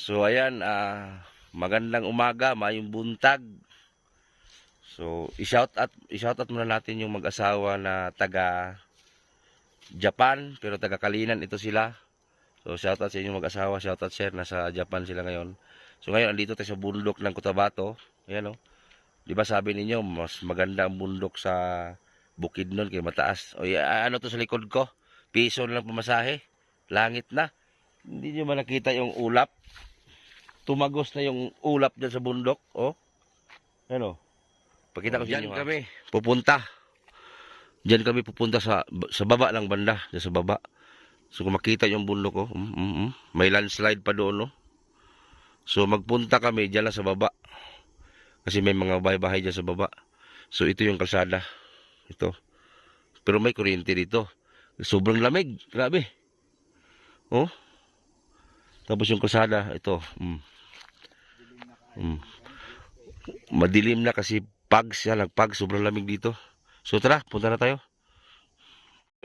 So ayan, magandang umaga, mayong buntag. So i-shout out muna natin yung mag-asawa na taga Japan pero taga Kalinan ito sila. So shout out sa inyong mag-asawa, shout out sir, nasa Japan sila ngayon. So ngayon andito tayo sa bundok ng Cotabato. Ayan oh. 'Di ba sabi ninyo mas maganda ang bundok sa Bukidnon kay mataas. O ano to sa likod ko? Piso na lang pamasahe. Langit na. Hindi nyo ba nakita yung ulap? Tumagos na yung ulap dyan sa bundok. Oh. Ano? Pakita ko sa inyo. Diyan kami pupunta. Diyan kami pupunta sa baba ng banda. Diyan sa baba. So kung makita yung bundok, oh. May landslide pa doon, no? So magpunta kami diyan lang sa baba. Kasi may mga bahay-bahay dyan sa baba. So ito yung kalsada. Ito. Pero may kuryente dito. Sobrang lamig. Grabe. Oh. Tapos yung kalsada, ito. Madilim na kasi pag siya, nagpag, sobrang lamig dito. So tara, punta na tayo.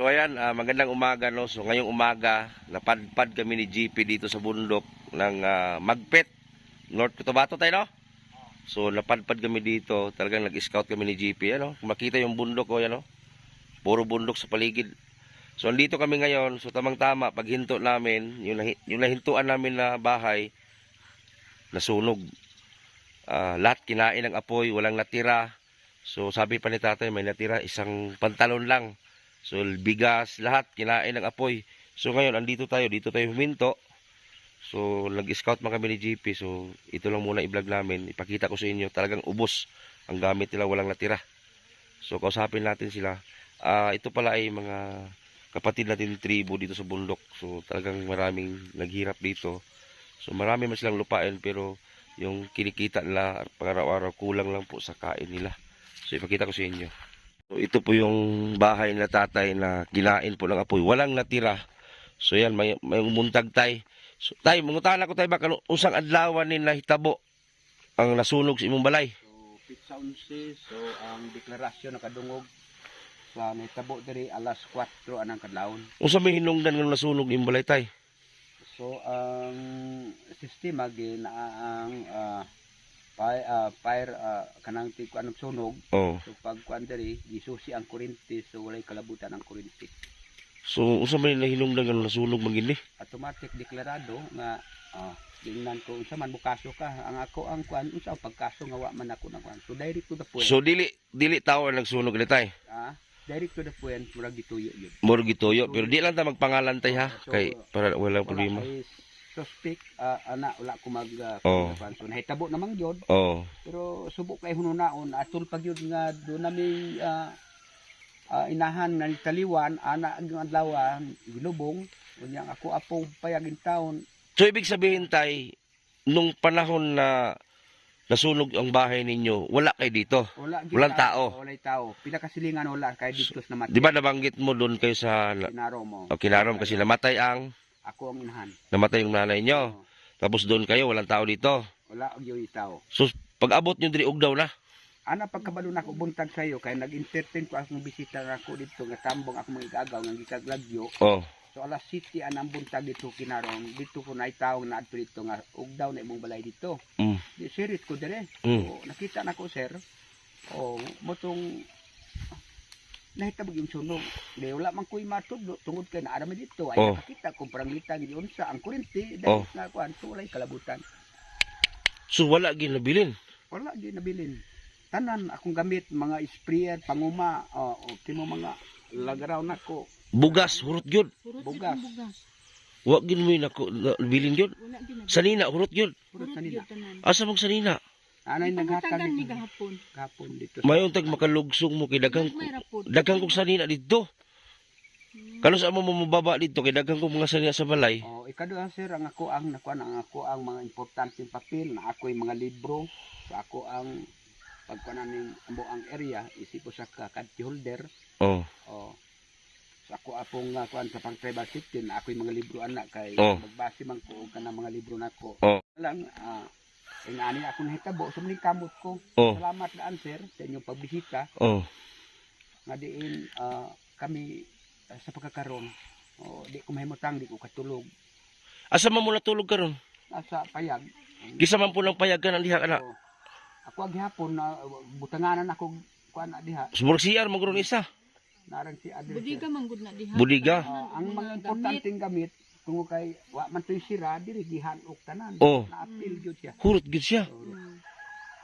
So ayan, magandang umaga, no. So ngayong umaga, napadpad kami ni GP dito sa bundok ng Magpet, North Cotabato tayo, no? So napadpad kami dito, talagang nag-scout kami ni GP, ano? Kung makita yung bundok ko, yan, no? Puro bundok sa paligid. So andito kami ngayon, so tamang-tama, paghinto namin, yung nahintuan namin na bahay, nasunog. Lahat kinain ng apoy, walang natira. So sabi pa ni tatay, may natira isang pantalon lang. So bigas, lahat kinain ng apoy. So ngayon andito tayo, dito tayo huminto. So nag-scout man kami ni GP. So ito lang muna i-vlog namin, ipakita ko sa inyo, talagang ubos ang gamit nila, walang natira. So kausapin natin sila. Ito pala ay mga kapatid natin tribo dito sa bundok. So talagang maraming naghirap dito. So marami man silang lupain pero yung kinikita nila pang-araw-araw kulang lang po sa kain nila. So ipakita ko sa inyo. So ito po yung bahay na tatay na kinain po ng apoy. Walang natira. So yan, may umuntag tay. So tay, mangutahan ako tay ba usang adlaw ni nahitabo ang nasunog sa imong balay? So pizza 11, so ang deklarasyon nakadungog sa nahitabo diri alas 4 anang kadlawon. Unsa may hinungdan nga nasunog imong balay tay? So ang sistema ginaang fire kanang anong sunog. Oh. So pag kuan diri gisusi ang kuryente, so walay kalabutan ang kuryente. So unsa may hinungdan nga nasunog magini? Automatic deklarado nga tingnan ko unsa man bukaso ka, ang ako ang kuan unsa pagkaso nga wa man ako na kuan. So direct to the point. So dili tawo ang nagsunog ni tay? Direct to the point, murag gituyo yun. Murag gituyo, pero di lang ta magpangalan tay ha, kay para walang problema. Suspect, wala ko so nahitabo namang yun. Oh. Pero subok kay hununaon, atol pag yun nga doon namin inahan na taliwan, ang adlawan, gilubong, kunyang ako apong payagin taon. So ibig sabihin tay, nung panahon na nasunog ang bahay ninyo, wala kay dito? Walang tao? Walay tao. Pinakasilingan wala kay dito na namatay. Di ba nabanggit mo doon kayo sa Kinarom mo? Kinarom kasi namatay ang... Ako ang inahan. Namatay yung nanay nyo. Tapos doon kayo, walang tao dito. Wala og yung tao. So pag abot nyo diri ugdaw na? Ana pagkabalo na ako buntag sayo kay nag-entertain ko akong bisita nga ako dito nga tambong ako mga igagaw nga gikaglagyo. Oh. So alas city anang buntag dito Kinarom, dito ko na tawag na adto dito nga ugdaw na imong balay dito. Di serious ko dire. So nakita na ko sir. Motong nahitabo yung sunog. Di wala man ko'y matug tungod kay naa naman dito. Ay nakita ko parang litang yun sa ang kuryente dahil nga kuan so walay kalabutan. So wala ginabilin? Wala ginabilin. Tanan akong gamit mga sprayer panguma kimo mga lagaraw nako. Bugas hurot gyud. Bugas. Wa gid mo nako bilin gyud. Sanina hurot gyud. Hurot sanina. Asa mong sanina? Anay naghatag ni gahapon dito. Mayon tag makalugsong mo kay daghang kog sanina dito. Kano sa mo mababa dito kay daghang kog mga sanina sa balay. Ikaduha sir ang ako ang mga importanteng papel na ako'y mga libro sa ako ang pagkuanan ang area isipo sa card holder. So ako apong kuan sa pang tribal chieftain na ako'y mga libro anak kay magbase man ko kana mga libro nako. Lang inaani ako nahitabo sa mling kamot ko. Salamat daan sir sa inyong pagbisita. Nga diin kami sa pagkakaroon. Di ko mahimutang, di ko katulog. Asa man mo natulog karon? nasa payag. Kisa man po ng payag ka ng diha ka na. Oo. Ako ag hapon na butanganan ako kuan na diha. Sumurag CR mo guro isa. Narang si Adel. Budiga manggod na diha. Budiga. Ang mga importanteng gamit tungo kay wa man toy sira diri gihanok tanan. Oh. Na-appeal gyud siya. Hurot gid siya. Mm.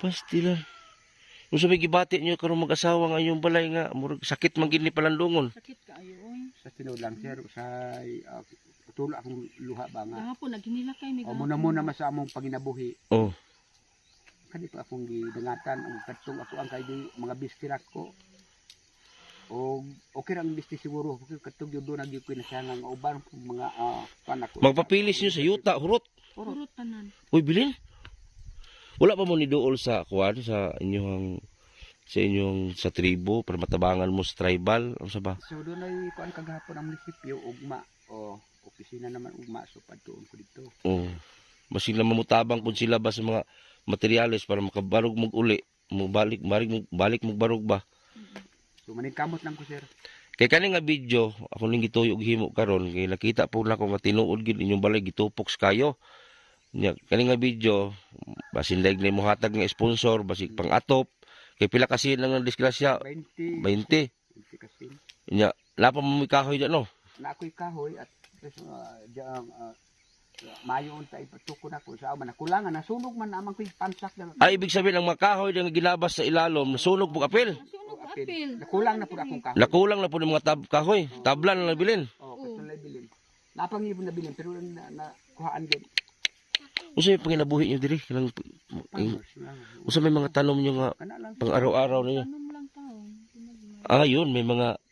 Pastilan. Kung sabi gibati niyo karon mag-asawa nga yung balay nga murag sakit man gid ni palandungon. Sakit ka ayo oy. Sa tinuod lang sir sa tulo akong luha ba nga. Gahapon naghinila kay mi. O muna sa among panginabuhi. Oh. Kani pa akong gidangatan ang katong ako ang kay di mga bistirat ko. O okay ra ang bisti siguro katong gyud do na gyud ko nasangang uban mga panak ko. Magpapilis niyo sa yuta, hurot. Purot tanan. Uy, bilin. Wala pa mo ni dool sa kuan sa inyong sa tribo para matabangan mo sa tribal, ano sa ba? So doon ay kuan kagahapon ang munisipyo ugma o opisina naman ugma so padtuon ko dito. Oh. Basig lang mamutabang kung sila ba sa mga materyales para makabarog mo uli, mo balik mo barog ba. So maningkamot lang ko sir. Kay kani nga video, ako ning gituyo og himo karon kay nakita po na ko nga tinuod gid inyong balay gitupok sa kayo. Nya kani nga video, basin leg ni mo hatag nga sponsor, basig pang-atop. Kay pila kasi lang ang disgrasya, 20 20. kasi. Nya lapa mo may kahoy dyan, no? Na ako'y kahoy at mayo unta ipatuko na ko sa man nakulangan nasunog man amang ko'y pansak na. Ay, ibig sabihin ang mga kahoy nga ginabas sa ilalom, nasunog po apil. Sunog apil. Nakulang na pud akong kahoy. Nakulang na po ng mga kahoy. Tablan na nabilin. Oh, katulad bilin. Napangibon na bilin pero na kuhaan gid. Usa may panginabuhi niyo diri kanang usa may mga tanom niyo nga Kana lang. pang araw-araw niyo. Tanom lang taon. Ah, yun may mga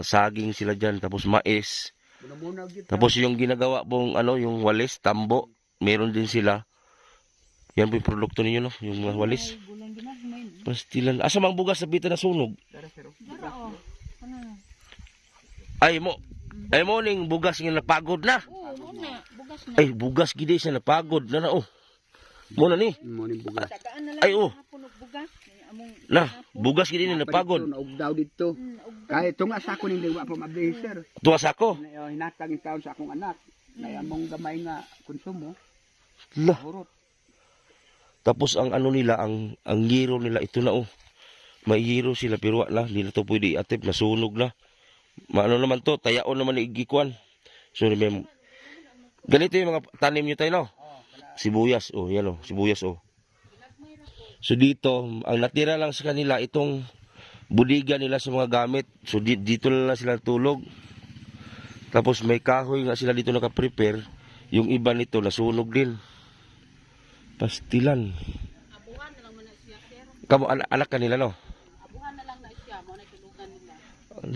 saging sila diyan tapos mais. Muna gid. Tapos yung ginagawa pong yung walis, tambo, meron din sila. Yan po yung produkto ninyo, no? Yung mga walis. Gulang ginagmay. Pastilan. Asa mang bugas sa bita na sunog? Dara sir. Dara oh. Ano? Ay mo ning bugas nga napagod na. Oo, muna. Bugas na. Ay, bugas gid siya napagod na oh. Mo na ni. Mo ning bugas. Tagaan na lang. Ay, oh. Hapon og bugas. Among Na, bugas gid ni napagod. Naugdaw dito. Kay tunga sa ako ning diwa pa mabili sir. Tuwas ako. Hinatag yung taon sa akong anak. Na among gamay nga konsumo. La. Hurot. Tapos ang nila, ang giro nila ito na oh. May giro sila pero wala, hindi na to pwede iatip, nasunog na. Maano naman to, tayaon naman ni igikuan. So may ganito yung mga tanim niyo tayo no. Sibuyas oh, yan oh, sibuyas oh. So dito, ang natira lang sa kanila itong budiga nila sa mga gamit. So dito na lang sila tulog. Tapos may kahoy nga sila dito naka-prepare. Yung iba nito nasunog din. Pastilan. abuhan na lang muna siya, sir. Kamu anak kanila no? Abuhan na lang na siya, mo na tulugan nila.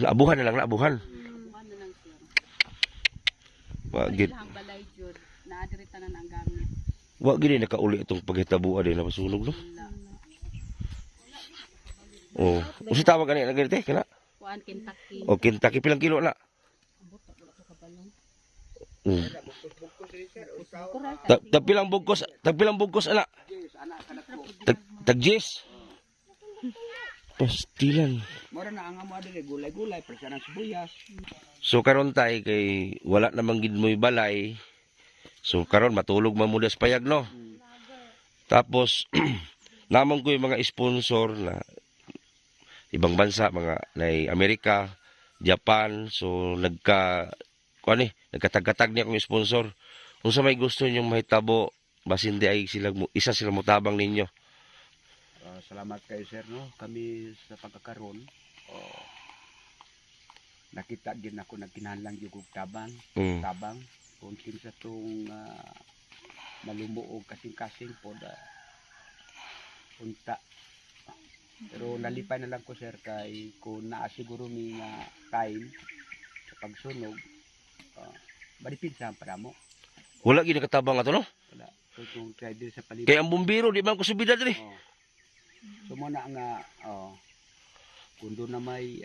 Abuhan na lang, abuhan. Abuhan na lang sir. Wagid. Ilang balay jud na adirita na ang gamit. Wa gid nakauli itong paghitabuan din na masunog no. Oh, usa tawag ani na ganito kana. Kuan Kentucky. O Kentucky pilang kilo na. Tagpilang bugkos ana. Tag 10. Pastilan. Mora na ang amo adiri gulay-gulay presya ng sibuyas. So karon tay kay wala namang gid mo'y balay. So karon matulog man muna sa payag no. Tapos namang ko yung mga sponsor na ibang bansa, mga na Amerika, Japan. So nagkatag-katag niya akong sponsor. Kung sa may gusto niyo mahitabo, basin di ay isa sila mutabang ninyo. Salamat kayo sir no. Kami sa pagkakaroon nakita din ako nagkinahanglan yung tabang. Tabang kung kinsa tong malumuog kasing-kasing pod unta. Pero nalipay na lang ko sir kay kung naasiguro mi nga time sa pagsunog malipid sa para mo. Wala gid nakatabang ato no. Wala. Kung kay diri sa palibot. Kay ang bumbiro di man ko subida diri. So mo na nga kung doon na may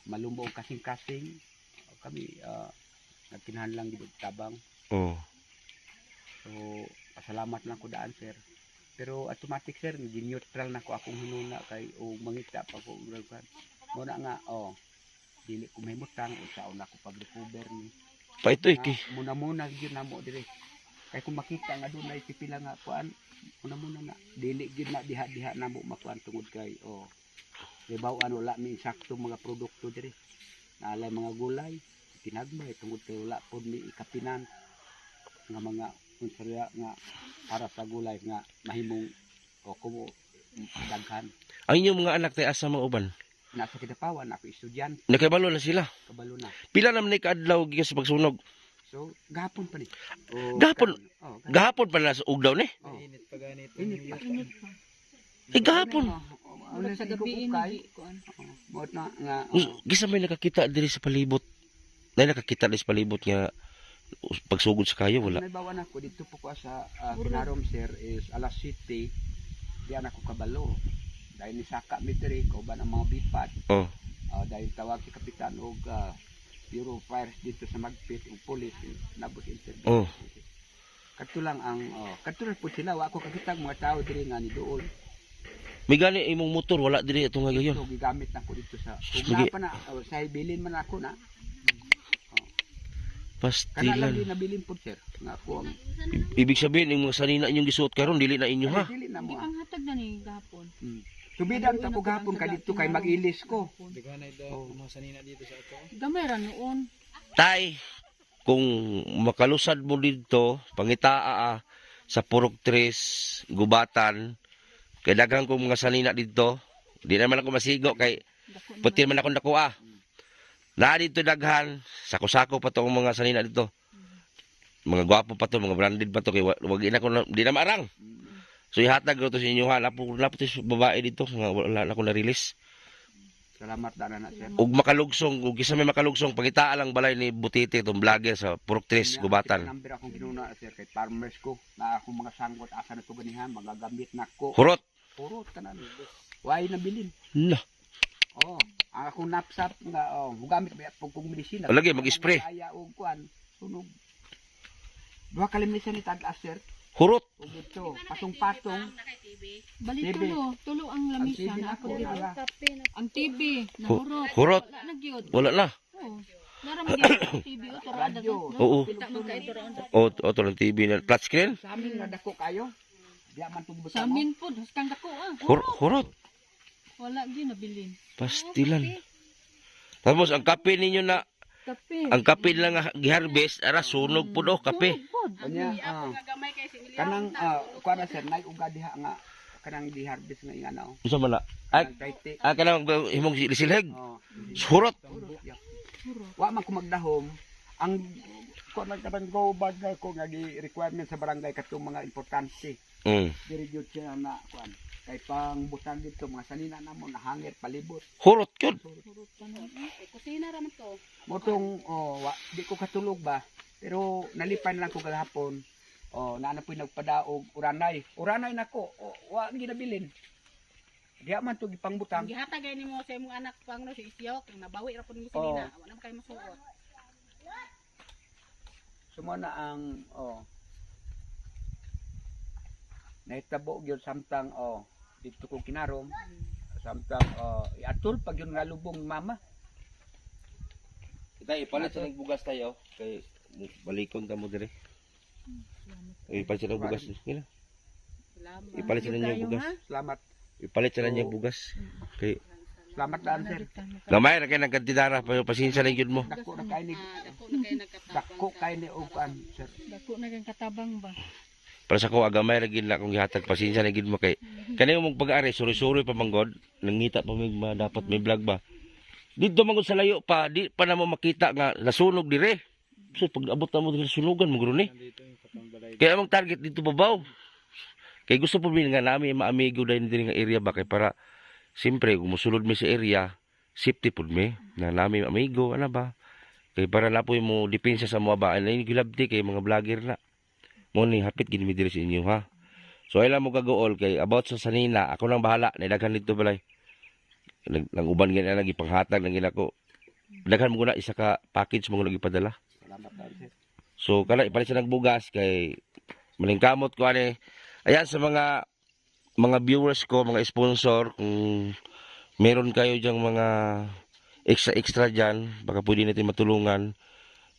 malumog kasing-kasing kami nagkinahanglan gid tabang. Oh. So pasalamat lang ko daan sir. Pero automatic sir, neutral na ko akong hinuna kay o mangita pa ko ugran. Mo na nga dili ko mahimutang usaon ako pag-recover ni. Pa ito iki. Muna gyud namo dire. Kay kung makita nga doon ay pipila nga kuan, muna na dili gid na diha-diha na mo makuan tungod kay libaw ano wala mi sakto mga produkto diri. Naalay mga gulay, tinagmay tungod kay wala pod mi ikapinan nga mga unsaya nga para sa gulay nga mahimong kumo daghan. Ang inyong mga anak tayo asa mga uban? Nasa Kidapawan ako estudyante, Nakabalo na sila. kabalo na. Pila naman na kaadlaw gikan sa pagsunog. So gahapon pa ni. Gahapon? Oh, Gahapon pa na sa ugdaw ni. Init pa ganito. Init pa. Gahapon. Wala Sa gabi kay. ini kuan. Buot na nga. Gisa may nakakita diri sa palibot. Nay nakakita diri sa palibot nga pagsugod sa kayo wala. May bawan ako dito po ko sa Kinarom sir is alas 7. Diyan ako kabalo. Dahil ni Saka Midri, kauban ang mga bipad. Oh. Dahil tawag si Kapitan og Bureau of Fires dito sa Magpit ug police nabot interview. Oh. Kadto lang ang kadto po sila wa ako kakita ang mga tao diri nga ni dool. May gani imong motor wala diri ato nga gayon. So gigamit na ko dito sa Sige. kung pa na sa bilin man ako na. Kana lang Pastilan. din nabilin po sir nga ako ang Ibig sabihin yung mga sanina inyong gisuot karon dili na inyo ha. dili na Di mo. ang hatag na ni gapon. Tubidan ta ko gahapon ka dito kay mag-ilis ko. Daghanay daw mga sanina dito sa ato. Gamay ra noon. Tay, kung makalusad mo dito, pangitaa sa Purok 3, Gubatan, kay daghang kong mga sanina dito, di naman ako masigo kay Dako puti man akong nakuha. Na dito daghan, sako-sako pa to ang mga sanina dito. Mga gwapo pa to, mga branded pa to kay wag ina ko di na maarang. So ihatag ko to sa inyo ha, lapo to babae dito, nga wala na ako na-release. Salamat dana na sir. Ug makalugsong, ug isa may makalugsong pagitaa lang balay ni Butiti itong vlogger sa Purok 3, Gubatan. Number akong ginuna sir kay farmers ko na akong mga sanggot asa na to ganihan magagamit na ko. Hurot. Purot ka na ni. Why nabilin? Nah. Ang akong napsap nga mugamit ba pag kong medisina. Lagi, mag-spray. Kaya og kuan sunog. Duha ka limlisan ni tag sir. Hurot. Ug ito patong-patong. Bali TV. tulo ang Ang lamisa TV na na ako ako, dito. wala. Ang TV na Hu- hurot. hurot. Wala na gyud. Wala na. Oo. Naramay ang TV o torada. Radyo. Oo. Kita man kay torada. O to ng TV na flat screen. Sa amin nga dako kayo. Di man tug Sa amin po, haskang dako ah. Hurot. Wala gyud nabilin. Pastilan. Tapos ang kape ninyo na, Kape. ang kape lang nga giharvest, ara sunog po do kape. Kanya kanang kuan sir nay uga diha nga kanang di harvest nga inganaw. Unsa man na? Ay, Kanang 30. kanang himong silhig. Oh. Hurot. Wa man ko magdahom ang ko nagkatang go bag na ko nga requirement sa barangay katong mga importante diri gyud siya na kuan kay pang butang dito mga sanina namo nahangit palibot Hurot yun. Hurot ka na. Kusina ra man to. motong di ko katulog ba pero nalipan lang ko gahapon naana po'y nagpadaog uranay nako wa ginabilin diha man to gipang Ang butang gihatag gay nimo sa imong anak pang no si Isyok, nabawi ra pud mo sinina. Wala man kay masuot. sumana ang nahitabo gyud samtang dito ko kinarom samtang iatol pag yun nga lubong mama Tay, ipalit sa bugas tayo. Kay balikon ta mo dire. Ipalit sa bugas. Ngila. Salamat. Ipalit sa ninyo bugas. salamat Ipalit sa ninyo bugas. Kay salamat daan sir gamay ra kay nagkantidara pa pasensya lang gyud mo. dako na kay ni Dako na kay nagkatabang. dako kay ni upan sir Dako na kay katabang ba. Para sa ko agamay ra gyud na kung gihatag pasensya lang gyud mo kay kani mong pag-ari suri-suri pa manggod nangita pa mig dapat may vlog ba. Dito man gud sa layo pa di pa na mo makita nga nasunog dire. So pag abot na mo dire sunugan mo guro ni. Dito yung katong balay. Kaya among target dito babaw. Kay gusto po nga namin maamigo dahil din nga area ba kay para siyempre kung musulod mi sa area safety pud mi na namin amigo ana ba. Kay para na po mo depensa sa mga ba ay gilabti kay mga vlogger na. Mo ni hapit gid mi diri sa inyo ha. So ay lang mo gagool kay about sa sanina ako nang bahala na daghan dito balay. Nang uban gani lagi panghatag lang ginako. Daghan mo na isa ka package mo lagi padala. salamat daan sir So kana ipalit sa nagbugas kay malingkamot ko ani. Ayan sa mga viewers ko, mga sponsor, kung meron kayo diyang mga extra diyan, baka pwede natin matulungan.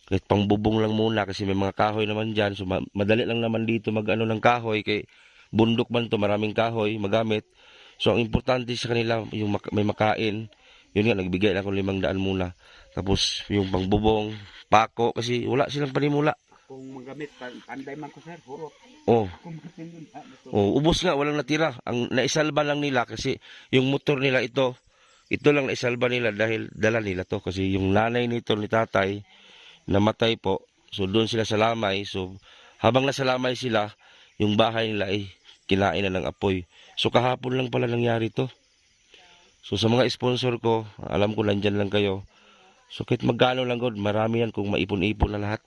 Kahit pangbubong lang muna kasi may mga kahoy naman dyan. So madali lang naman dito mag-ano ng kahoy kay bundok man to, maraming kahoy magamit. So ang importante sa kanila yung may makain. Yun nga, nagbigay lang ako 500 muna. Tapos yung pangbubong, pako kasi wala silang panimula. Kung magamit, panday man ko sir, hurot. Oh, Kung matindon na ito. oh, ubos nga, walang natira. Ang naisalba lang nila kasi yung motor nila ito lang naisalba nila dahil dala nila to. Kasi yung nanay nito ni tatay, namatay po. So doon sila sa lamay. So habang nasa lamay sila, yung bahay nila ay kinain na ng apoy. So kahapon lang pala nangyari to. So sa mga sponsor ko, alam ko nandyan lang kayo. So kahit magkano lang God, marami yan kung maipon-ipon na lahat.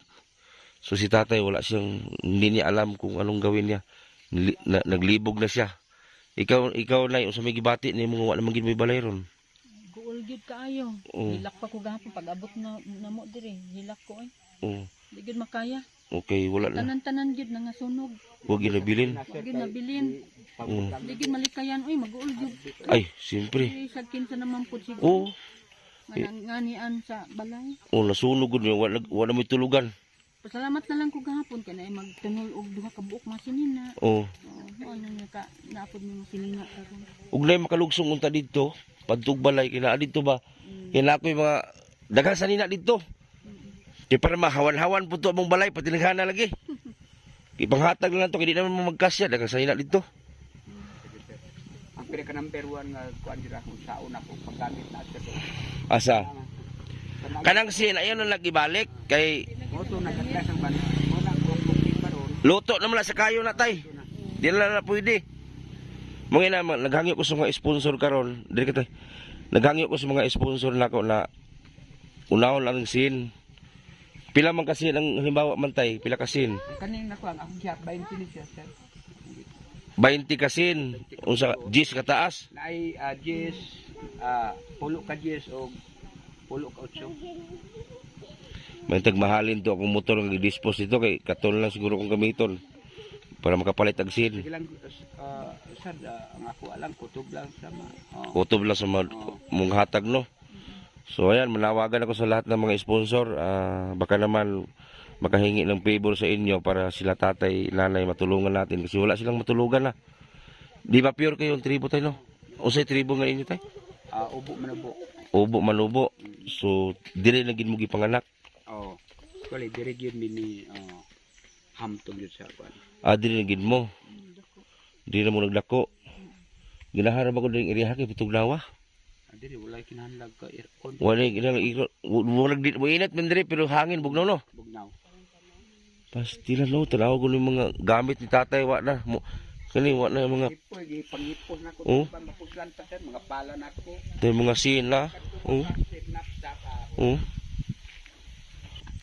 So si tatay wala siyang, hindi niya alam kung anong gawin niya. Naglibog na siya. Ikaw na yung sa may gibati ni mo wala magin may balay ron. Guol gid kaayo. Oo. Hilak pa ko gahapon pag abot na namo dire. Hilak ko ay. Oh, Di gid makaya. okay, wala na. Tanan-tanan gid nga sunog. Huwag ginabilin. Wag gid nabilin. Di gid malikayan oy mag-uol gid. Ay, siyempre. Ay sagkin sa naman pud siguro. Oo. Nganian sa balay. Oh, nasunog gud yun. Wala may tulugan. Pasalamat na lang ko gahapon kay na magtunol og duha ka buok masinina. Oh. Ano nga ka naapod mo sinina karon. Ug nay makalugsong unta dito, padtog balay kina dito ba? Kina ako yung mga daghang sanina dito. Kaya para mahawan-hawan po to among balay pati naghana lagi. Ipanghatag lang to kay di naman magkasya daghang sanina dito. Ang pinaka number 1 nga kuan dira kung sa una ko paggamit na sir. Asa? Kanang sin ayon na nagibalik kay Moto nagkatlas ang ban. Muna ko karon. luto naman na sa kayo na tay. Di na pwede. Mga na naghangyo ko sa mga sponsor karon, dili ka tay. Naghangyo ko sa mga sponsor nako na unahon lang sin. Pila man kasi ang halimbawa man tay, pila kasin? Kaning nako ang akong siya 20 ni siya sir. 20 kasin. Unsa 10 ka taas? Na ay 10 pulo ka 10 o pulo ka 8. May tagmahalin to akong motor nga i-dispose dito kay katon lang siguro kong gamiton para makapalit og sin. Sige lang sir ang ako alam kutob lang sama. Kutob lang sa mong hatag no. So ayan, manawagan ako sa lahat ng mga sponsor. Baka naman makahingi ng favor sa inyo para sila tatay, nanay matulungan natin kasi wala silang matulugan na. Di ba pure kayo yung tribo tayo no? Unsay tribo nga inyo tay? Ubo manubo. Ubo manubo. So dire na gid mo gipanganak. Oh. Kali dire gyud mi ni hamtong gyud sa kuan. Dire na gid mo. Di na mo nagdako. Ginaharap ako ding iriha kay pitog lawa. Dire wala kinahanglan ka aircon Wala mo init man dire pero hangin bugnaw no. bugnaw. Pasti na no, tanaw ko yung mga gamit ni tatay wa na. Kani wa na mga Ipoy gipangipos na ko Oh. ba mapuslan pa sir mga pala na ko. tayo mga sina. Oh.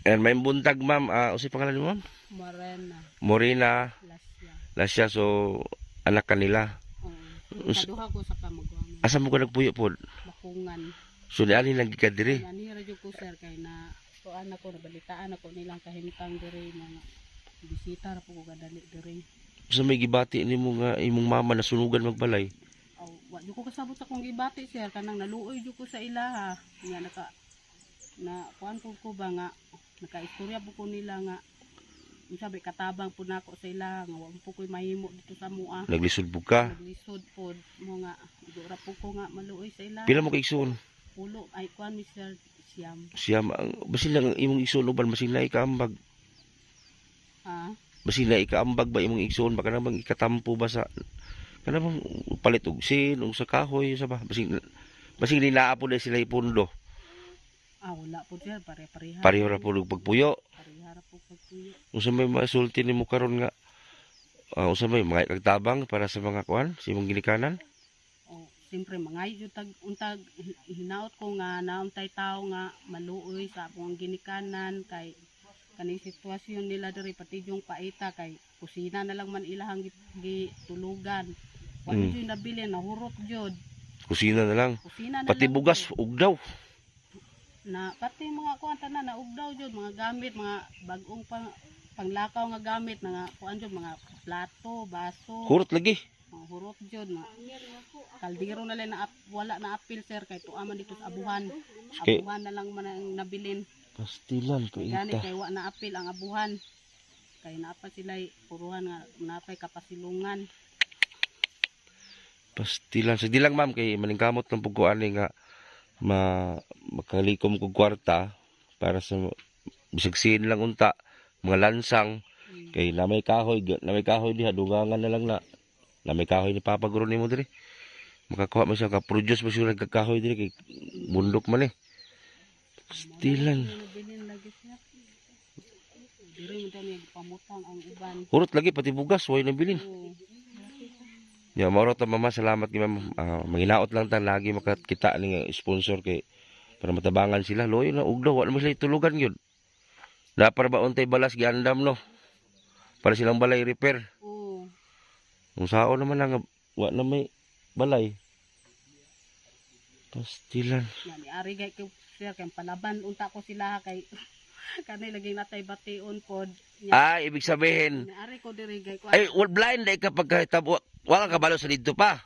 And may buntag ma'am, usi pangalan mo ma'am? Morena, Morena Lasya. Lasya, so anak kanila. Kaduha ko sa kamagwangan. Asa mo ka nagpuyo po? Bakungan. So niani lang gika diri. Nani radyo ko sir kay na tuan ako nabalitaan ako nilang kahimtang diri mga bisita ra po ko kadali diri. Sa may gibati nimo nga imong mama nasunugan magbalay. Aw, wa jud ko kasabot sa kong gibati sir kanang naluoy jud ko sa ilaha. Nga na kuan ko ba nga nakaistorya po ko nila nga sabi katabang po nako sa ilaha nga wa po ko'y mahimo dito sa mua. Naglisod po ka. Naglisod po mo nga dura po ko nga maluoy sa ilaha. Pila mo ka igsoon? Pulo ay kuan Mr. Siam. Siya basin lang imong igsoon uban basin na ikaambag. Ah, Basin na ikaambag ba imong igsoon baka namang ikatampo ba sa kana bang palit og sin og sa kahoy sa ba basin dinaa po na sila ipundo. wala po sir pare-pareha. Pareho ra po og pagpuyo. Pareha ra po pagpuyo. Unsa may masulti nimo karon nga unsa may mga kagtabang para sa mga kuan sa imong ginikanan? O siyempre mangay jud tag untag hinaot ko nga nauntay tao nga maluoy sa akong ginikanan kay kaning sitwasyon nila diri pati yung paita kay kusina na lang man ilahang gitulugan. Wa jud nabili nahurot jud. Kusina na lang. Kusina na Pati lang bugas jud. ugdaw. Na pati mga kuan tanan na ugdaw jud mga gamit mga bag-ong panglakaw nga gamit mga kuan jud mga plato, baso. Hurot lagi. Mga hurot jud mga kaldero na lang na wala na apil sir kay tuaman dito sa abuhan. Okay. Abuhan na lang man ang nabilin. Pastilan, Gani paita. kay wa na apil ang abuhan. Kay naapa sila puruhan nga napay kapasilungan. Pastilan. So, di lang ma'am, kay maningkamot ng pagkuhan nga makalikom kong kwarta para sa bisagsin lang unta, mga lansang, kay na may kahoy diha, dugangan na lang na may kahoy ni Papa Guro nimo diri. Makakuha mo siya, ka-produce mo siya nagkakahoy diri, kay bundok man eh. Pastilan. Nabilin lagi siya. Diri mo dami pamutang ang uban. Hurot lagi, pati bugas, way nabilin. Oo. Ya, mauro ta mama, salamat kay ma'am. Manginaot lang ta lagi makakita ning sponsor kay para matabangan sila. Loyo na ugdaw, wala mo sila itulugan yun. Na para ba untay balas giandam no. Para silang balay repair. Oo. Kung sao naman lang wa na may balay. Pastilan. Yan ari gay ko siya kay palaban unta ko sila kay kanay lagi natay bation pod. Ah, ibig sabihin, Ari ko diri gay ko. ay blind day kapag kahitabo, wala ka balo sa dito pa.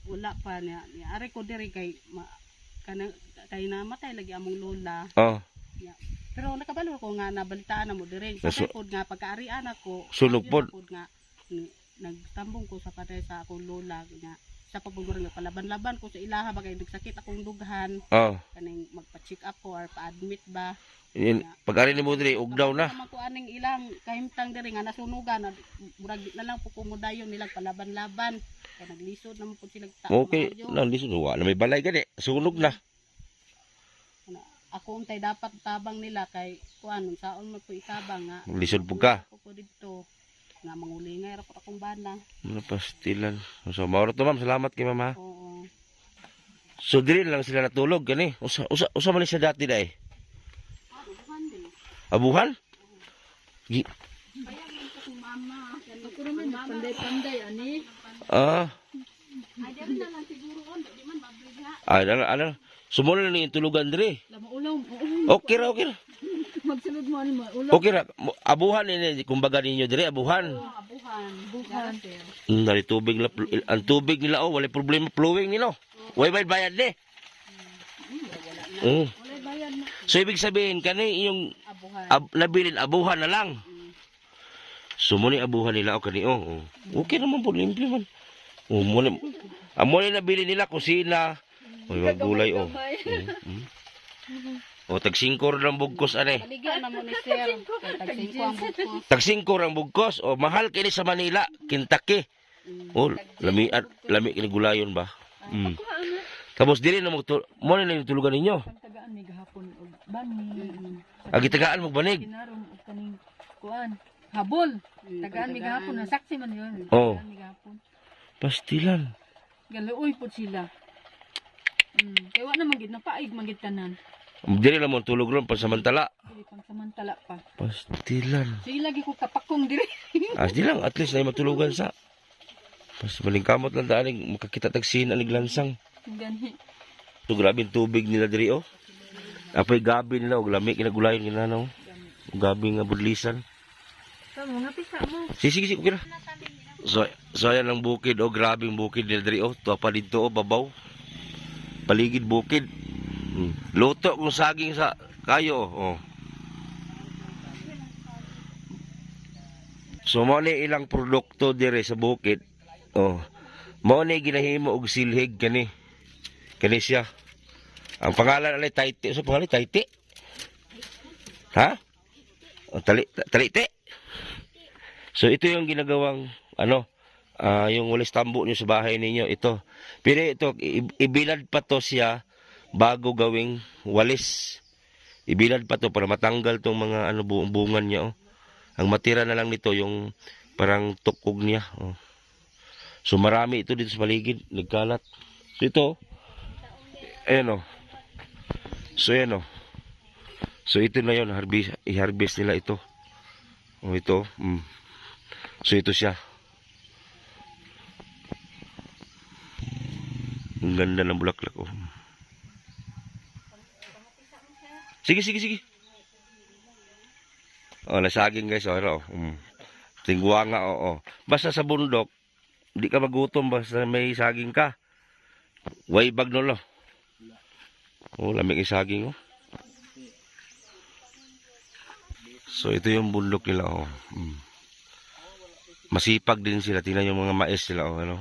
Wala pa niya. Ari ko diri kay kay namatay lagi among lola. Oh, Pero nakabalo ko nga nabalitaan na mo diri. Sa pod nga pagkaarian ako. sunog pod. Pod nga nagtambong ko sa patay sa akong lola nga sa pagbugor nga palaban-laban ko sa ilaha bagay nagsakit akong dughan Oh, kaning magpa-check up ko or pa-admit ba. yun, pag-ari ni mo diri, ugdaw na. Naman ko aning ilang kahimtang diri nga nasunugan murag na lang po kumudayon nilang palaban-laban kay naglisod naman po sila Okay, nandito wala na may balay gani. Sunog na. Ako untay dapat tabang nila kay kuan saon mo po itabang nga. Lisod po ka. Ako po dito nga mangulingay ra po akong bana. Ano pastilan. So, mauro to ma'am, salamat kay mama. Oo. So, diri lang sila natulog gani. Usa man ni siya dati dai. Abuhan? Ako naman panday-panday ani. Ah, Ay diri na lang siguro on di man mabriha. ano. Sumunod na ni tulugan diri. Lama ulaw. Okay ra. Magsunod mo ani mo. Ulaw. Okay ra. Abuhan ni kumbaga ninyo diri, abuhan. Abuhan. Bukan. Dari tubig la, ang tubig nila wala problema flowing nila. Way bayad ni. Mm. Wala bayad na So ibig sabihin kani yung abuhan. nabilin abuhan na lang. Sumuni abuhan nila o kani okay naman po limpyo man. Muni amoni nabili nila kusina. Oy wag gulay tag 5 lang bugkos ane. Baligyan na mo ni sir. Kay tag 5 ang bukos. Tag 5 ang bugkos o mahal kini sa Manila, Kentucky. Oh, lami kini gulayon ba? Mm. Tapos dili na mo na yung tulugan ninyo. Tagaan mi gahapon og bani. Agi tagaan mo banig. Kinaron og kaning kuan. Habol. Tagaan mi gahapon na saksi man yun. Oh. Tagaan mi gahapon. Pastilan. Galuoy pod sila. Kaya wa na magid napaig magid tanan. Dili na mo tulog ron pansamantala. Dili pang samantala pa. Pastilan. Sige lagi ko kapakong diri. Di lang at least na matulugan sa. Pas malingkamot lang daaning makakita tagsin anig lansang. Gani. So grabe yung tubig nila diri Apay gabi nila og lami kinagulayon ginanaw. Gabi nga budlisan. Tamo nga pisa mo. Sige okay ra. So ayan ang bukid grabe yung bukid nila diri tuwa dito babaw. Paligid bukid. Luto kung saging sa kayo So mo ni ilang produkto dire sa bukid. Mo ni ginahimo og silhig kani siya. Ang pangalan alay Taiti. So pangalan Taiti. Ha? Talite. So ito yung ginagawang yung walis tambo niyo sa bahay ninyo ito. Pero ito ibilad pa to siya bago gawing walis. Ibilad pa to para matanggal tong mga bungan niya Ang matira na lang nito yung parang tukog niya So marami ito dito sa paligid, nagkalat. So ito ayan So ayan So ito na yun, i-harvest nila ito. Ito. So ito siya. Ang ganda ng bulaklak Sige. Nasaging guys, Tingwa nga, Basta sa bundok, di ka magutom basta may saging ka. Way bag no lo. Lamig yung saging So ito yung bundok nila oh. Masipag din sila, tingnan yung mga mais nila oh, ano.